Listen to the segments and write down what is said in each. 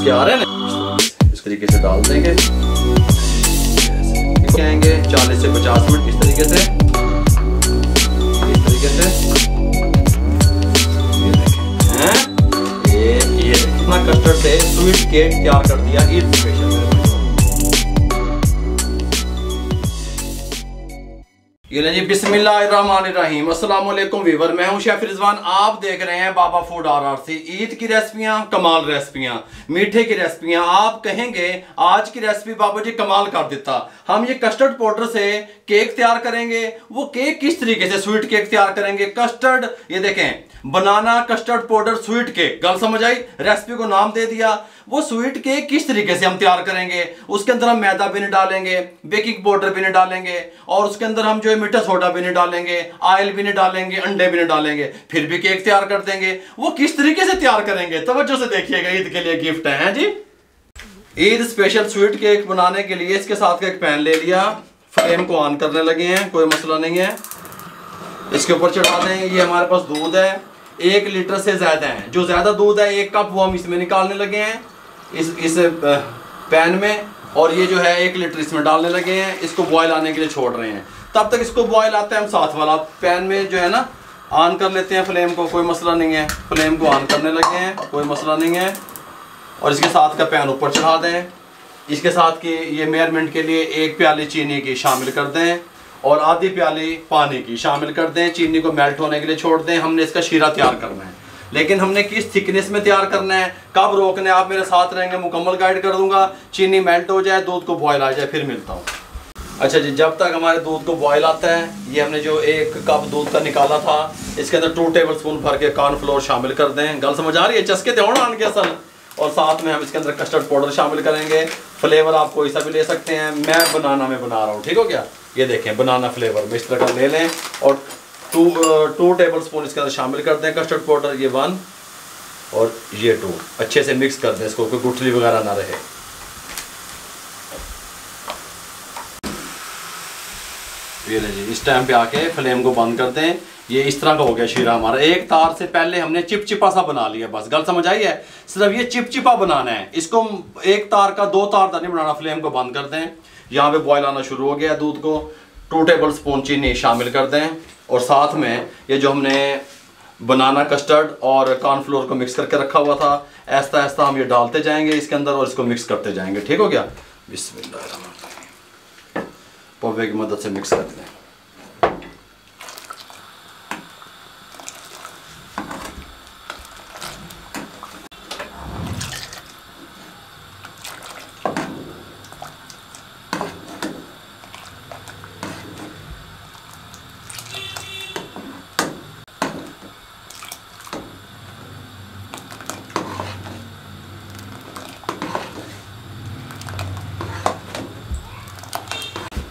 चस्के आ रहे हैं ना, इस तरीके से डाल देंगे। कहेंगे 40 से 50 मिनट इस तरीके से, ये इतना कस्टर्ड से स्वीट केक तैयार कर दिया ईद स्पेशल। ये जी बिस्मिल्लाहिर्रहमानिर्रहीम, अस्सलाम वालेकुम वीवर, मैं हूं शेफ रिजवान। आप देख रहे हैं बाबा फूड RRC। ईद की रेसिपियां, कमाल रेसिपियां, मीठे की रेसिपियां। आप कहेंगे आज की रेसिपी बाबा जी कमाल कर देता। हम ये कस्टर्ड पाउडर से केक तैयार करेंगे। वो केक किस तरीके से स्वीट केक तैयार करेंगे? कस्टर्ड, ये देखें, बनाना कस्टर्ड पाउडर स्वीट केक। गल समझ आई? रेसिपी को नाम दे दिया। वो स्वीट केक किस तरीके से हम तैयार करेंगे? उसके अंदर हम मैदा भी नहीं डालेंगे, बेकिंग पाउडर भी नहीं डालेंगे, और उसके अंदर हम जो है मीठा सोडा भी नहीं डालेंगे, ऑयल भी नहीं डालेंगे, अंडे भी नहीं डालेंगे, फिर भी केक तैयार कर देंगे। वो किस तरीके से तैयार करेंगे? तवज्जो से देखिएगा, ईद के लिए गिफ्ट है जी। ईद स्पेशल स्वीट केक बनाने के लिए इसके साथ का एक पैन ले लिया, फ्लेम को ऑन करने लगे हैं, कोई मसला नहीं है। इसके ऊपर चढ़ा दें। ये हमारे पास दूध है, 1 लीटर से ज्यादा है। जो ज्यादा दूध है 1 कप, वो हम इसमें निकालने लगे हैं इस पैन में, और ये जो है 1 लीटर इसमें डालने लगे हैं। इसको बॉयल आने के लिए छोड़ रहे हैं। तब तक इसको बॉयल आता है, हम साथ वाला पैन में जो है ना ऑन कर लेते हैं फ्लेम को, कोई मसला नहीं है। फ्लेम को ऑन करने लगे हैं, कोई मसला नहीं है। और इसके साथ का पैन ऊपर चढ़ा दें। इसके साथ की ये मेजरमेंट के लिए 1 प्याली चीनी की शामिल कर दें और आधी प्याली पानी की शामिल कर दें। चीनी को मेल्ट होने के लिए छोड़ दें। हमने इसका शीरा तैयार करना है, लेकिन हमने किस थिकनेस में तैयार करना है, कब रोकना है, आप मेरे साथ रहेंगे, मुकम्मल गाइड कर दूंगा। चीनी मेल्ट हो जाए, दूध को बॉयल आ जाए, फिर मिलता हूँ। अच्छा जी, जब तक हमारे दूध को बॉयल आता है, ये हमने जो 1 कप दूध का निकाला था, इसके अंदर 2 टेबलस्पून भर के कॉर्नफ्लोर शामिल कर दें। गल समझ आ रही है? चस्के थे आन के असल। और साथ में हम इसके अंदर कस्टर्ड पाउडर शामिल करेंगे। फ्लेवर आप कोई सा भी ले सकते हैं, मैं बनाना में बना रहा हूँ, ठीक हो गया? ये देखें, बनाना फ्लेवर में इस तरह का ले लें और 2 टेबलस्पून इसके अंदर शामिल कर दें कस्टर्ड पाउडर। ये 1 और ये 2 अच्छे से मिक्स कर दें, इसको कोई गुठली वगैरह ना रहे। ये ले जी, इस टाइम पे आके फ्लेम को बंद कर दें। ये इस तरह का हो गया शीरा हमारा। 1 तार से पहले हमने चिपचिपा सा बना लिया, बस। गल समझ आई है? सिर्फ ये चिपचिपा बनाना है, इसको 1 तार का 2 तार तक नहीं बनाना। फ्लेम को बंद कर दें। यहाँ पे बॉयल आना शुरू हो गया दूध को। 2 टेबलस्पून चीनी शामिल कर दें और साथ में ये जो हमने बनाना कस्टर्ड और कॉर्नफ्लोर को मिक्स करके रखा हुआ था, ऐसा ऐसा हम ये डालते जाएंगे इसके अंदर और इसको मिक्स करते जाएंगे, ठीक हो गया? बिस्मिल्लाह, पौवे की मदद से मिक्स कर दें।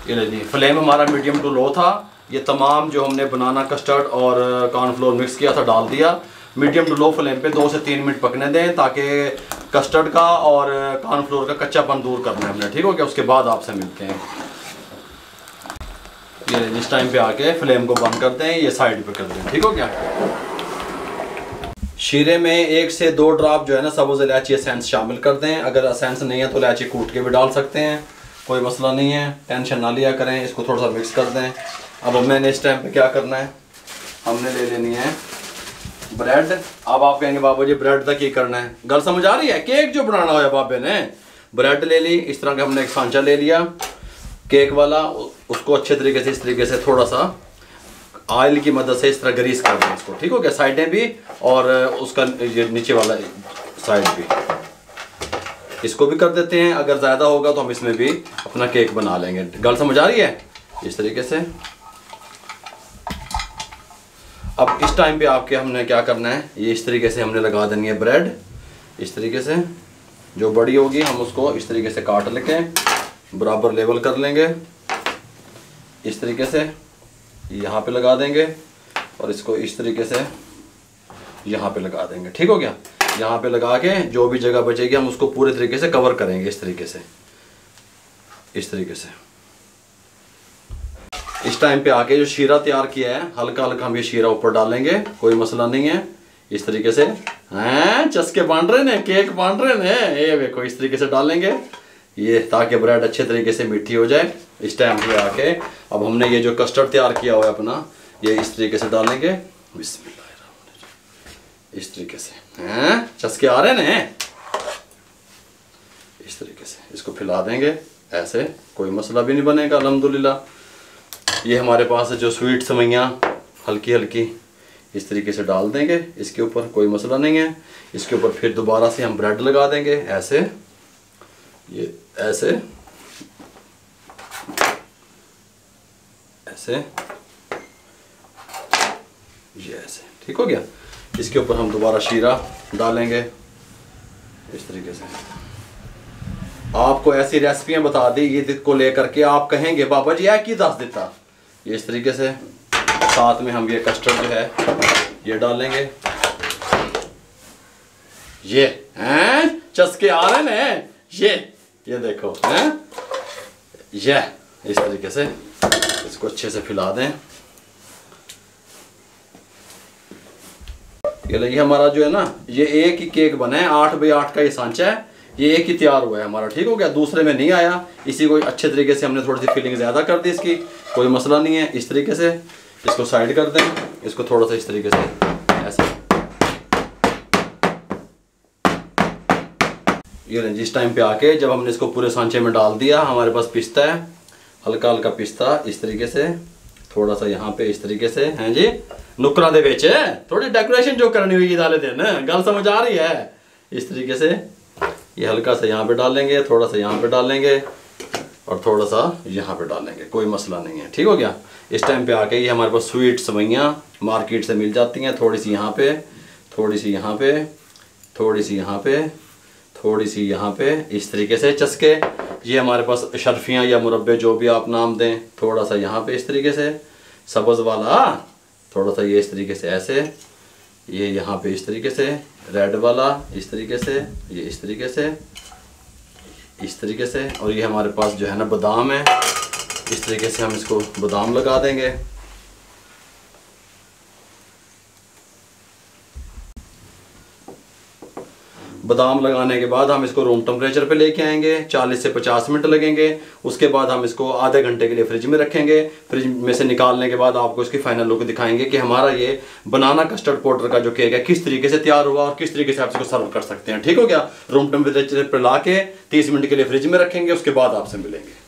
ये ले जी, फ्लेम हमारा मीडियम टू लो था। ये तमाम जो हमने बनाना कस्टर्ड और कॉर्नफ्लोर मिक्स किया था डाल दिया। मीडियम टू लो फ्लेम पे 2 से 3 मिनट पकने दें, ताकि कस्टर्ड का और कॉर्नफ्लोर का कच्चापन दूर करना है हमने, ठीक हो गया? उसके बाद आपसे मिलते हैं। ये इस टाइम पे आके फ्लेम को बंद कर दें, ये साइड पे कर दें, ठीक हो गया? शीरे में 1 से 2 ड्रॉप जो है ना सब्ज़ इलायची एसेंस शामिल कर दें। अगर एसेंस नहीं है तो इलायची कूट के भी डाल सकते हैं, कोई मसला नहीं है। टेंशन ना लिया करें। इसको थोड़ा सा मिक्स कर दें। अब मैंने इस टाइम पे क्या करना है, हमने ले लेनी है ब्रेड। अब आप कहेंगे बाबा जी ब्रेड तक ही करना है? गल समझ आ रही है? केक जो बनाना हो बाबे ने, ब्रेड ले ली, इस तरह का हमने एक सांचा ले लिया केक वाला। उसको अच्छे तरीके से इस तरीके से थोड़ा सा ऑयल की मदद से इस तरह ग्रीस कर दें इसको, ठीक हो गया? साइडें भी और उसका ये नीचे वाला साइड भी, इसको भी कर देते हैं। अगर ज़्यादा होगा तो हम इसमें भी अपना केक बना लेंगे। गल समझ आ रही है? इस तरीके से। अब इस टाइम पे आपके हमने क्या करना है, ये इस तरीके से हमने लगा देनी है ब्रेड। इस तरीके से जो बड़ी होगी हम उसको इस तरीके से काट लेके बराबर लेवल कर लेंगे। इस तरीके से यहाँ पे लगा देंगे और इसको इस तरीके से यहाँ पे लगा देंगे, ठीक हो गया? यहाँ पे लगा के जो भी जगह बचेगी हम उसको पूरे तरीके से कवर करेंगे, इस तरीके से, इस तरीके से। इस टाइम पे आके जो शीरा तैयार किया है, हल्का हल्का हम ये शीरा ऊपर डालेंगे, कोई मसला नहीं है। इस तरीके से हैं, चस्के बांट रहे ने, केक बांट रहे ने। ये देखो इस तरीके से डालेंगे ये, ताकि ब्रेड अच्छे तरीके से मीठी हो जाए। इस टाइम पे आके अब हमने ये जो कस्टर्ड तैयार किया हुआ है अपना, ये इस तरीके से डालेंगे। बिस्मिल्लाह, इस तरीके से हैं, चस्के आ रहे ने। इस तरीके से इसको फैला देंगे, ऐसे कोई मसला भी नहीं बनेगा अल्हम्दुलिल्लाह। ये हमारे पास जो स्वीट सेवइयाँ हल्की हल्की इस तरीके से डाल देंगे इसके ऊपर, कोई मसला नहीं है। इसके ऊपर फिर दोबारा से हम ब्रेड लगा देंगे, ऐसे, ये ऐसे ऐसे, ये ऐसे, ठीक हो गया। इसके ऊपर हम दोबारा शीरा डालेंगे इस तरीके से। आपको ऐसी रेसिपियां बता दी ईद को लेकर के, आप कहेंगे बाबा जी की दस देता। ये इस तरीके से साथ में हम ये कस्टर्ड जो है ये डालेंगे। ये हैं, चस्के आ रहे हैं, ये देखो हैं, ये इस तरीके से इसको अच्छे से फैला दें। ये हमारा जो है ना, ये एक ही केक बना है, 8 बाई 8 का ये सांचा है, ये एक ही तैयार हुआ है हमारा, ठीक हो गया। दूसरे में नहीं आया, इसी को अच्छे तरीके से हमने थोड़ी सी फीलिंग ज़्यादा कर दी इसकी, कोई मसला नहीं है। इस तरीके से इसको साइड कर दें, इसको थोड़ा सा इस तरीके से ऐसे। ये जिस टाइम पे आके जब हमने इसको पूरे सांचे में डाल दिया, हमारे पास पिस्ता है, हल्का हल्का पिस्ता इस तरीके से, थोड़ा सा यहाँ पे इस तरीके से हैं जी, नुकरा दे बेच थोड़ी डेकोरेशन जो करनी हुई डाले देन, गल समझ आ रही है। इस तरीके से ये हल्का सा यहाँ पे डालेंगे, थोड़ा सा यहाँ पे डालेंगे और थोड़ा सा यहाँ पे डालेंगे, कोई मसला नहीं है, ठीक हो गया। इस टाइम पे आके ये हमारे पास स्वीट सेवइयाँ मार्केट से मिल जाती हैं, थोड़ी सी यहाँ पे, थोड़ी सी यहाँ पे, थोड़ी सी यहाँ पे, थोड़ी सी यहाँ पे, इस तरीके से चस्के। ये हमारे पास शर्फियाँ या मुरब्बे जो भी आप नाम दें, थोड़ा सा यहाँ पे इस तरीके से सब्ज़ वाला, थोड़ा सा ये इस तरीके से ऐसे, ये यहाँ पे इस तरीके से रेड वाला इस तरीके से, ये इस तरीके से, इस तरीके से। और ये हमारे पास जो है ना बादाम है, इस तरीके से हम इसको बादाम लगा देंगे। बादाम लगाने के बाद हम इसको रूम टेम्परेचर पे लेके आएंगे, 40 से 50 मिनट लगेंगे। उसके बाद हम इसको आधे घंटे के लिए फ्रिज में रखेंगे। फ्रिज में से निकालने के बाद आपको इसकी फाइनल लुक दिखाएंगे कि हमारा ये बनाना कस्टर्ड पाउडर का जो केक है किस तरीके से तैयार हुआ और किस तरीके से आप इसको सर्व कर सकते हैं, ठीक हो गया। रूम टेम्परेचर पर ला के 30 मिनट के लिए फ्रिज में रखेंगे, उसके बाद आपसे मिलेंगे।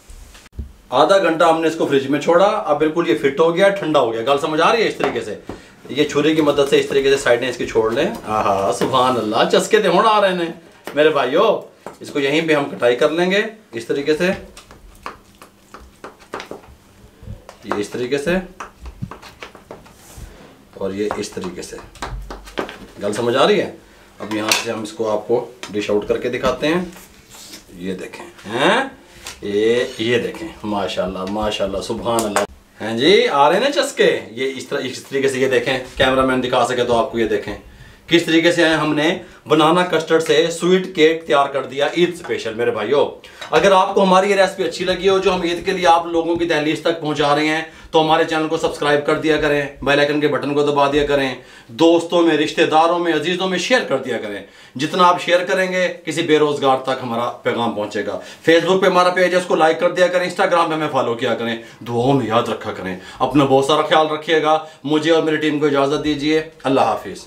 आधा घंटा हमने इसको फ्रिज में छोड़ा, अब बिल्कुल ये फिट हो गया, ठंडा हो गया। गल समझ आ रही है। इस तरीके से ये छुरी की मदद से इस तरीके से साइडें इसकी छोड़ लें। आहा सुभान अल्लाह, चस्के तो होना आ रहे हैं मेरे भाइयों। इसको यहीं पे हम कटाई कर लेंगे इस तरीके से, ये इस तरीके से और ये इस तरीके से। गल समझ आ रही है। अब यहाँ से हम इसको आपको डिश आउट करके दिखाते हैं। ये देखें हैं, ये देखें, माशाल्लाह माशाल्लाह सुभान अल्लाह। हैं जी, आ रहे हैं ना चस्के। ये इस तरीके से, ये देखें, कैमरामैन दिखा सके तो आपको ये देखें किस तरीके से हमने बनाना कस्टर्ड से स्वीट केक तैयार कर दिया ईद स्पेशल। मेरे भाइयों, अगर आपको हमारी ये रेसिपी अच्छी लगी हो जो हम ईद के लिए आप लोगों की दहलीज तक पहुंचा रहे हैं, तो हमारे चैनल को सब्सक्राइब कर दिया करें, बेल आइकन के बटन को दबा दिया करें, दोस्तों में, रिश्तेदारों में, अजीजों में शेयर कर दिया करें। जितना आप शेयर करेंगे किसी बेरोजगार तक हमारा पैगाम पहुंचेगा। फेसबुक पे हमारा पेज है, उसको लाइक कर दिया करें, इंस्टाग्राम पे हमें फॉलो किया करें। दुआओं में याद रखा करें। अपना बहुत सारा ख्याल रखिएगा। मुझे और मेरी टीम को इजाजत दीजिए। अल्लाह हाफिज।